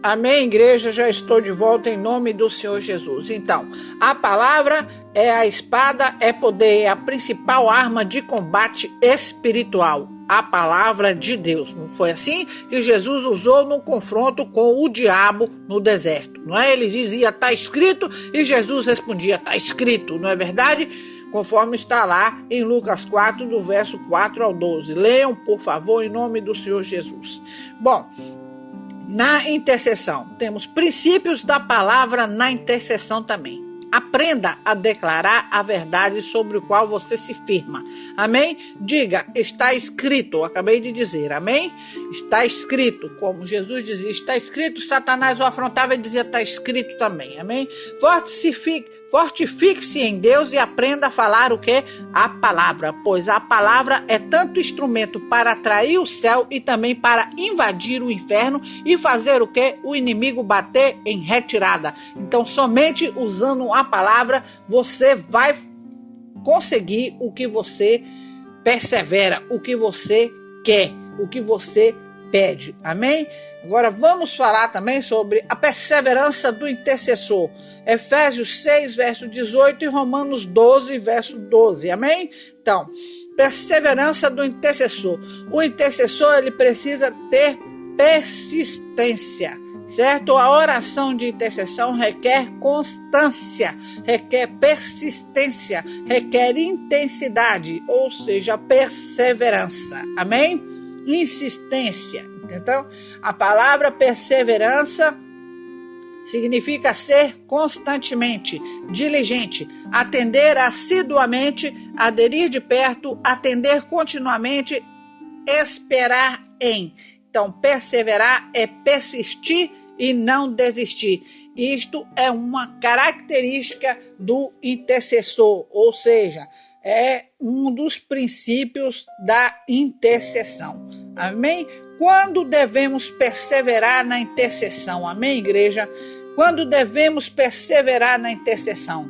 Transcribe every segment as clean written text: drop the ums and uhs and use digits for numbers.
Amém, igreja? Já estou de volta em nome do Senhor Jesus. Então, a palavra é a espada, é poder, é a principal arma de combate espiritual. A palavra de Deus. Não foi assim que Jesus usou no confronto com o diabo no deserto, não é? Ele dizia, está escrito, e Jesus respondia, está escrito, não é verdade? Conforme está lá em Lucas 4, do verso 4 ao 12. Leiam, por favor, em nome do Senhor Jesus. Bom, na intercessão, temos princípios da palavra na intercessão também. Aprenda a declarar a verdade sobre o qual você se firma. Amém? Diga, está escrito. Eu acabei de dizer, amém? Está escrito. Como Jesus dizia, está escrito. Satanás o afrontava e dizia, está escrito também. Amém? Fortifique-se em Deus e aprenda a falar o que? A palavra. Pois a palavra é tanto instrumento para atrair o céu e também para invadir o inferno e fazer o que? O inimigo bater em retirada. Então, somente usando a palavra, você vai conseguir o que você persevera, o que você quer, o que você pede. Amém? Agora vamos falar também sobre a perseverança do intercessor. Efésios 6, verso 18 e Romanos 12, verso 12. Amém? Então, perseverança do intercessor. O intercessor, ele precisa ter persistência, certo? A oração de intercessão requer constância, requer persistência, requer intensidade, ou seja, perseverança. Amém? Insistência. Então, a palavra perseverança significa ser constantemente, diligente, atender assiduamente, aderir de perto, atender continuamente, esperar em. Então, perseverar é persistir e não desistir. Isto é uma característica do intercessor, ou seja, é um dos princípios da intercessão. Amém? Quando devemos perseverar na intercessão? Amém, igreja? Quando devemos perseverar na intercessão?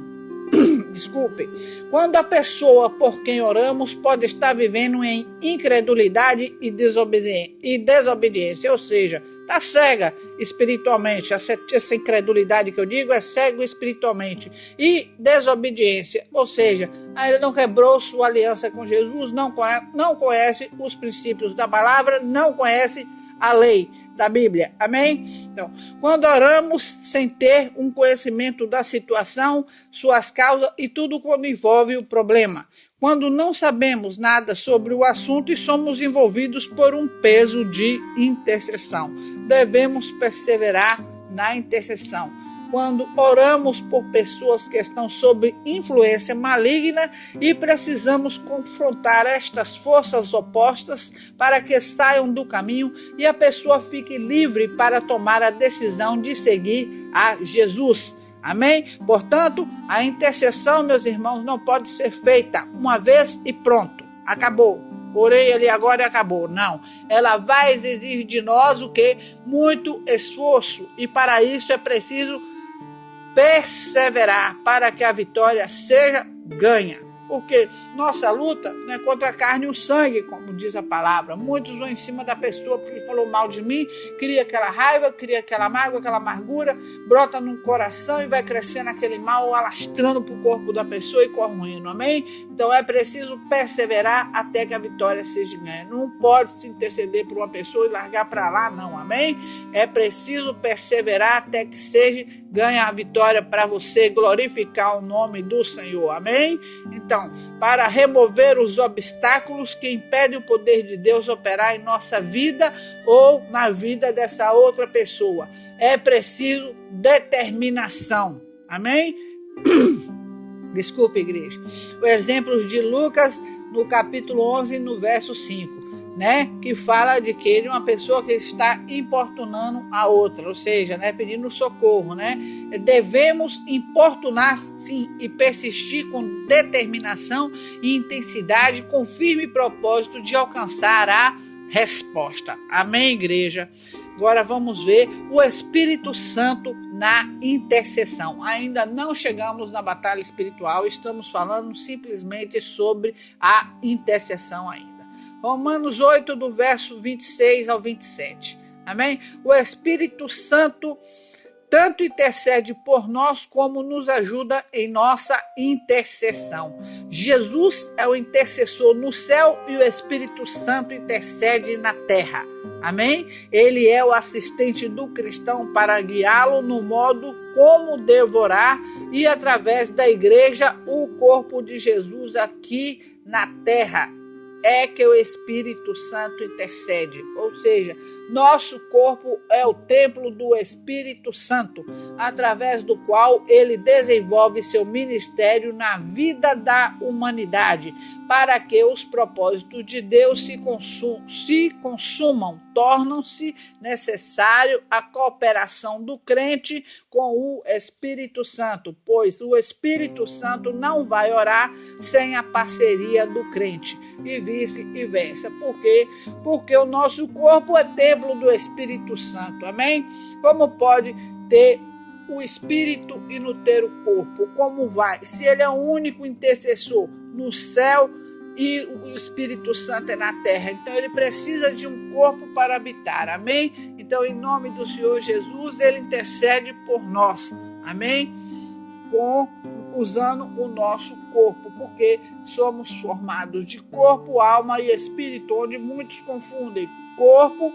Desculpe. Quando a pessoa por quem oramos pode estar vivendo em incredulidade e desobediência, ou seja, está cega espiritualmente. Essa incredulidade que eu digo é cego espiritualmente. E desobediência, ou seja, ele não quebrou sua aliança com Jesus, não conhece os princípios da palavra, não conhece a lei da Bíblia. Amém? Então, quando oramos sem ter um conhecimento da situação, suas causas e tudo quando envolve o problema. Quando não sabemos nada sobre o assunto e somos envolvidos por um peso de intercessão. Devemos perseverar na intercessão. Quando oramos por pessoas que estão sob influência maligna e precisamos confrontar estas forças opostas para que saiam do caminho e a pessoa fique livre para tomar a decisão de seguir a Jesus. Amém? Portanto, a intercessão, meus irmãos, não pode ser feita uma vez e pronto. Acabou. Orei ali agora e acabou. Não. Ela vai exigir de nós o quê? Muito esforço. E para isso é preciso perseverar para que a vitória seja ganha. Porque nossa luta não é contra a carne e o sangue, como diz a palavra. Muitos vão em cima da pessoa porque falou mal de mim, cria aquela raiva, cria aquela mágoa, aquela amargura, brota no coração e vai crescendo aquele mal, alastrando para o corpo da pessoa e corroendo, amém? Então é preciso perseverar até que a vitória seja ganha. Não pode se interceder por uma pessoa e largar para lá, não, amém? É preciso perseverar até que seja ganha a vitória para você glorificar o nome do Senhor, amém? Então, para remover os obstáculos que impedem o poder de Deus operar em nossa vida ou na vida dessa outra pessoa, é preciso determinação, amém? Desculpe, igreja. O exemplo de Lucas, no capítulo 11, no verso 5, né? Que fala de que ele é uma pessoa que está importunando a outra, ou seja, né? Pedindo socorro, né? Devemos importunar, sim, e persistir com determinação e intensidade, com firme propósito de alcançar a resposta. Amém, igreja? Agora vamos ver o Espírito Santo na intercessão. Ainda não chegamos na batalha espiritual, estamos falando simplesmente sobre a intercessão ainda. Romanos 8, do verso 26 ao 27. Amém? O Espírito Santo tanto intercede por nós como nos ajuda em nossa intercessão. Jesus é o intercessor no céu e o Espírito Santo intercede na terra. Amém? Ele é o assistente do cristão para guiá-lo no modo como devorar e através da igreja, o corpo de Jesus aqui na terra. É que o Espírito Santo intercede, ou seja, nosso corpo é o templo do Espírito Santo, através do qual ele desenvolve seu ministério na vida da humanidade, para que os propósitos de Deus se consumam, tornam-se necessário a cooperação do crente com o Espírito Santo, pois o Espírito Santo não vai orar sem a parceria do crente, e vice-versa. Por quê? Porque o nosso corpo é templo do Espírito Santo, amém? Como pode ter o Espírito e não ter o corpo? Como vai? Se ele é o único intercessor no céu e o Espírito Santo é na terra, então ele precisa de um corpo para habitar, amém? Então, em nome do Senhor Jesus, ele intercede por nós, amém? Usando o nosso corpo, porque somos formados de corpo, alma e espírito, onde muitos confundem corpo,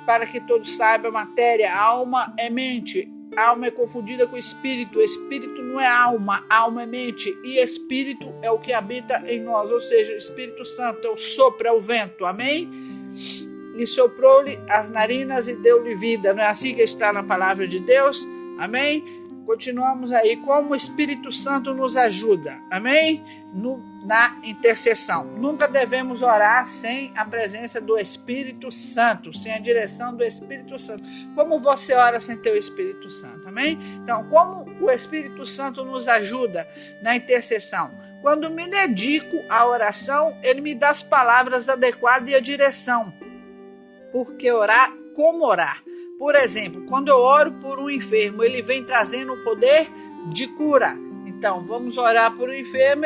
para que todos saibam, matéria, alma é mente. Alma é confundida com espírito. Espírito não é alma, alma é mente. E espírito é o que habita em nós, ou seja, Espírito Santo é o sopro, é o vento, amém? E soprou-lhe as narinas e deu-lhe vida. Não é assim que está na palavra de Deus? Amém? Continuamos aí. Como o Espírito Santo nos ajuda, amém? Na intercessão. Nunca devemos orar sem a presença do Espírito Santo, sem a direção do Espírito Santo. Como você ora sem ter o Espírito Santo, amém? Então, como o Espírito Santo nos ajuda na intercessão? Quando me dedico à oração, ele me dá as palavras adequadas e a direção. Porque orar, como orar? Por exemplo, quando eu oro por um enfermo, ele vem trazendo o poder de cura. Então, vamos orar por um enfermo,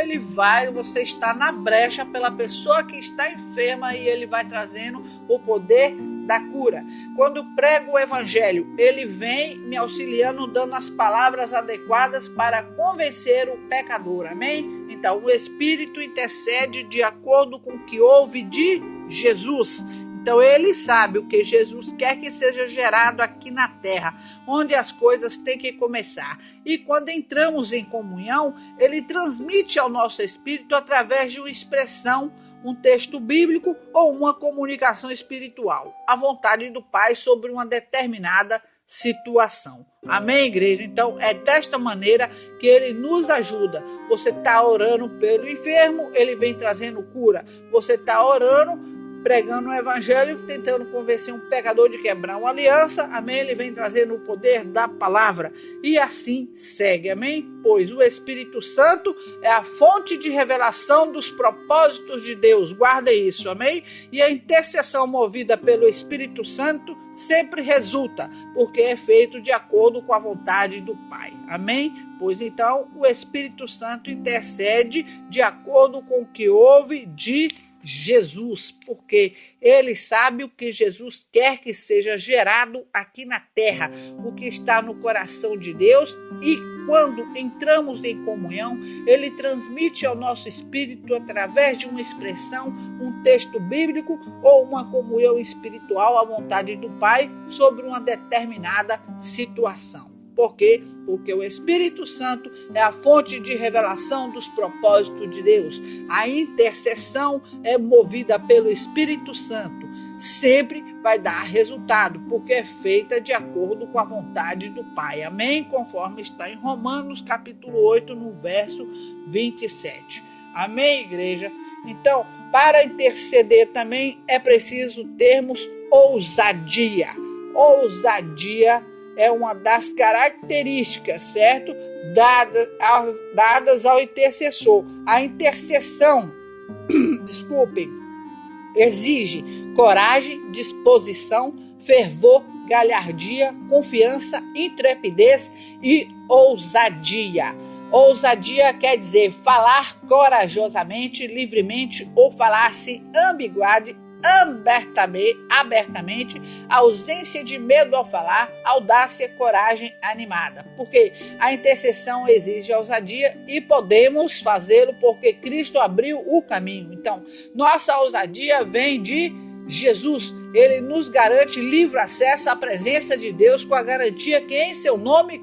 você está na brecha pela pessoa que está enferma e ele vai trazendo o poder da cura. Quando prego o evangelho, ele vem me auxiliando, dando as palavras adequadas para convencer o pecador, amém? Então, o Espírito intercede de acordo com o que ouve de Jesus. Então, ele sabe o que Jesus quer que seja gerado aqui na terra, onde as coisas têm que começar. E quando entramos em comunhão, ele transmite ao nosso espírito através de uma expressão, um texto bíblico ou uma comunicação espiritual, a vontade do Pai sobre uma determinada situação. Amém, igreja? Então, é desta maneira que ele nos ajuda. Você está orando pelo enfermo, ele vem trazendo cura. Você está orando, pregando o evangelho, tentando convencer um pecador de quebrar uma aliança, amém? Ele vem trazendo o poder da palavra e assim segue, amém? Pois o Espírito Santo é a fonte de revelação dos propósitos de Deus, guarda isso, amém? E a intercessão movida pelo Espírito Santo sempre resulta, porque é feito de acordo com a vontade do Pai, amém? Pois então o Espírito Santo intercede de acordo com o que ouve de Jesus, porque ele sabe o que Jesus quer que seja gerado aqui na terra, o que está no coração de Deus, e quando entramos em comunhão, ele transmite ao nosso espírito através de uma expressão, um texto bíblico ou uma comunhão espiritual à vontade do Pai sobre uma determinada situação. Por quê? Porque o Espírito Santo é a fonte de revelação dos propósitos de Deus. A intercessão é movida pelo Espírito Santo. Sempre vai dar resultado, porque é feita de acordo com a vontade do Pai. Amém? Conforme está em Romanos, capítulo 8, no verso 27. Amém, igreja? Então, para interceder também é preciso termos ousadia. Ousadia é uma das características, certo? Dadas ao intercessor. A intercessão, exige coragem, disposição, fervor, galhardia, confiança, intrepidez e ousadia. Ousadia quer dizer falar corajosamente, livremente ou falar sem ambiguidade abertamente, ausência de medo ao falar, audácia, coragem animada. Porque a intercessão exige ousadia e podemos fazê-lo porque Cristo abriu o caminho. Então, nossa ousadia vem de Jesus. Ele nos garante livre acesso à presença de Deus com a garantia que em seu nome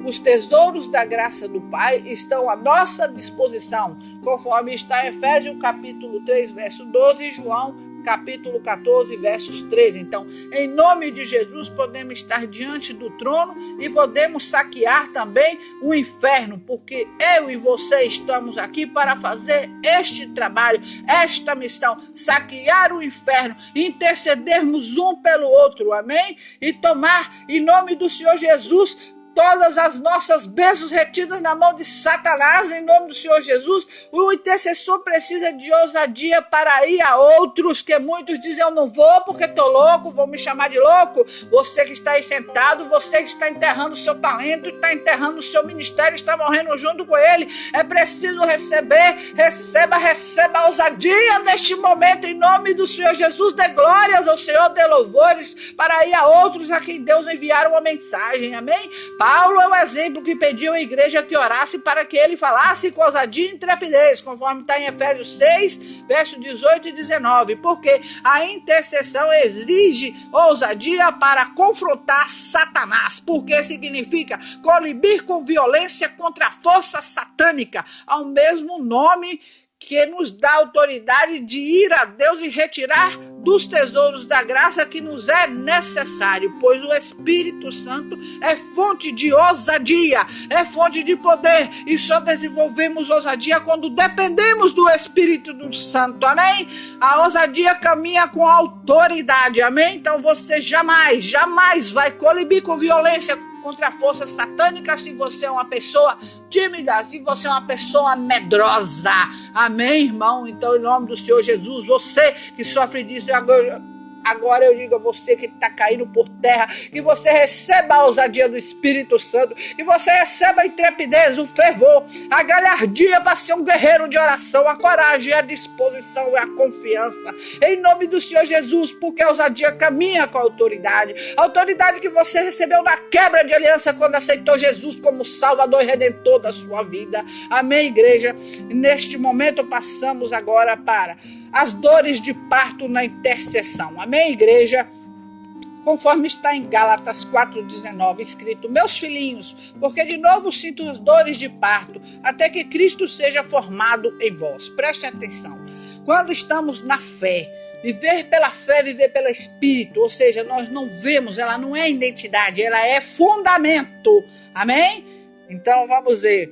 os tesouros da graça do Pai estão à nossa disposição, conforme está em Efésios capítulo 3, verso 12 e João capítulo 14, versos 13. Então, em nome de Jesus, podemos estar diante do trono e podemos saquear também o inferno, porque eu e você estamos aqui para fazer este trabalho, esta missão, saquear o inferno, intercedermos um pelo outro, amém? E tomar, em nome do Senhor Jesus, todas as nossas bênçãos retidas na mão de Satanás, em nome do Senhor Jesus. O intercessor precisa de ousadia para ir a outros, que muitos dizem, eu não vou porque estou louco, vou me chamar de louco. Você que está aí sentado, você que está enterrando o seu talento, está enterrando o seu ministério, está morrendo junto com ele. É preciso receba a ousadia neste momento, em nome do Senhor Jesus. Dê glórias ao Senhor, dê louvores para ir a outros a quem Deus enviar uma mensagem, amém? Paulo é o exemplo que pediu à igreja que orasse para que ele falasse com ousadia e intrepidez, conforme está em Efésios 6, versos 18 e 19, porque a intercessão exige ousadia para confrontar Satanás, porque significa colibir com violência contra a força satânica, ao mesmo nome que nos dá autoridade de ir a Deus e retirar dos tesouros da graça que nos é necessário, pois o Espírito Santo é fonte de ousadia, é fonte de poder, e só desenvolvemos ousadia quando dependemos do Espírito Santo, amém? A ousadia caminha com autoridade, amém? Então você jamais vai colibir com violência contra a força satânica se você é uma pessoa tímida, se você é uma pessoa medrosa, amém, irmão? Então, em nome do Senhor Jesus, você que sofre disso, agora eu digo a você que está caindo por terra, que você receba a ousadia do Espírito Santo, que você receba a intrepidez, o fervor, a galhardia para ser um guerreiro de oração, a coragem, a disposição e a confiança, em nome do Senhor Jesus, porque a ousadia caminha com a autoridade que você recebeu na quebra de aliança quando aceitou Jesus como Salvador e Redentor da sua vida, amém, igreja? E neste momento passamos agora para as dores de parto na intercessão. Amém, igreja? Conforme está em Gálatas 4,19, escrito, meus filhinhos, porque de novo sinto as dores de parto, até que Cristo seja formado em vós. Preste atenção. Quando estamos na fé, viver pela fé, viver pelo Espírito, ou seja, nós não vemos, ela não é identidade, ela é fundamento. Amém? Então, vamos ver.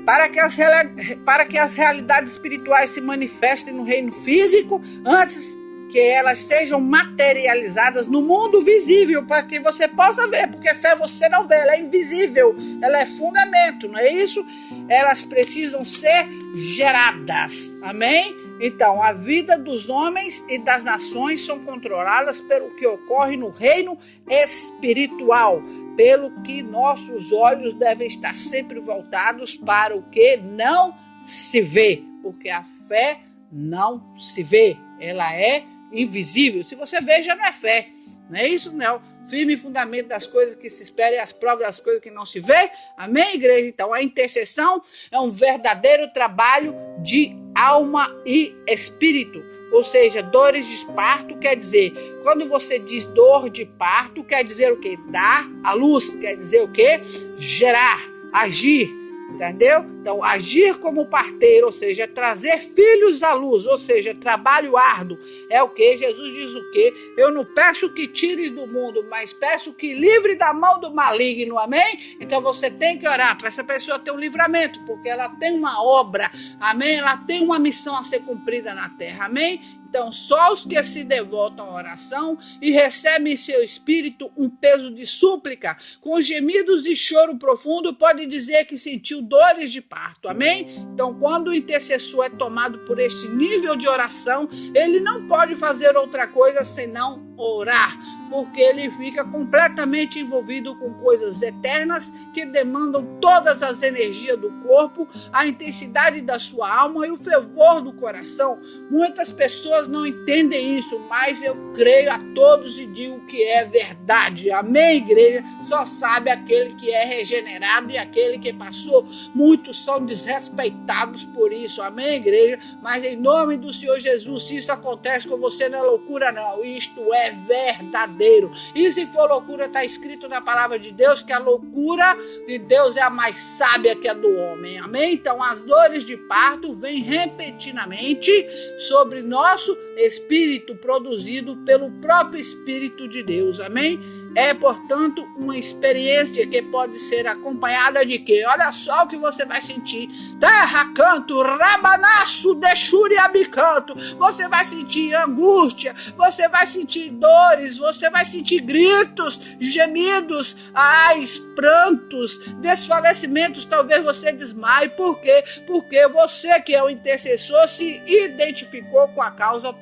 Para que as realidades espirituais se manifestem no reino físico, antes que elas sejam materializadas no mundo visível, para que você possa ver, porque fé você não vê, ela é invisível, ela é fundamento, não é isso? Elas precisam ser geradas, amém? Então, a vida dos homens e das nações são controladas pelo que ocorre no reino espiritual, pelo que nossos olhos devem estar sempre voltados para o que não se vê, porque a fé não se vê, ela é invisível. Se você vê, já não é fé. Não é isso, não. Firme fundamento das coisas que se esperam e as provas das coisas que não se vê. Amém, igreja? Então, a intercessão é um verdadeiro trabalho de alma e espírito. Ou seja, dores de parto quer dizer, quando você diz dor de parto, quer dizer o quê? Dar à luz, quer dizer o quê? Gerar, agir. Entendeu? Então, agir como parteiro, ou seja, trazer filhos à luz, ou seja, trabalho árduo. É o que? Jesus diz o quê? Eu não peço que tire do mundo, mas peço que livre da mão do maligno, amém? Então você tem que orar para essa pessoa ter um livramento, porque ela tem uma obra, amém? Ela tem uma missão a ser cumprida na terra, amém? Então, só os que se devotam à oração e recebem em seu espírito um peso de súplica, com gemidos de choro profundo, pode dizer que sentiu dores de parto, amém? Então, quando o intercessor é tomado por este nível de oração, ele não pode fazer outra coisa senão orar, porque ele fica completamente envolvido com coisas eternas que demandam todas as energias do corpo, a intensidade da sua alma e o fervor do coração. Muitas pessoas não entendem isso, mas eu creio a todos e digo que é verdade. Amém, igreja? Só sabe aquele que é regenerado e aquele que passou. Muitos são desrespeitados por isso. Amém, igreja? Mas em nome do Senhor Jesus, se isso acontece com você, não é loucura não. Isto é verdadeiro. E se for loucura, está escrito na palavra de Deus que a loucura de Deus é a mais sábia que a do homem. Amém? Então as dores de parto vêm repentinamente sobre nosso espírito, produzido pelo próprio Espírito de Deus. Amém? É, portanto, uma experiência que pode ser acompanhada de quê? Olha só o que você vai sentir. Terra, canto, rabanaço, deixure, abicanto. Você vai sentir angústia, você vai sentir dores, você vai sentir gritos, gemidos, ais, prantos, desfalecimentos, talvez você desmaie. Por quê? Porque você que é o intercessor se identificou com a causa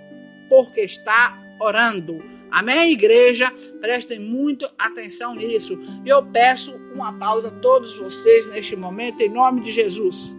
porque está orando. Amém, igreja? Prestem muito atenção nisso. Eu peço uma pausa a todos vocês neste momento, em nome de Jesus.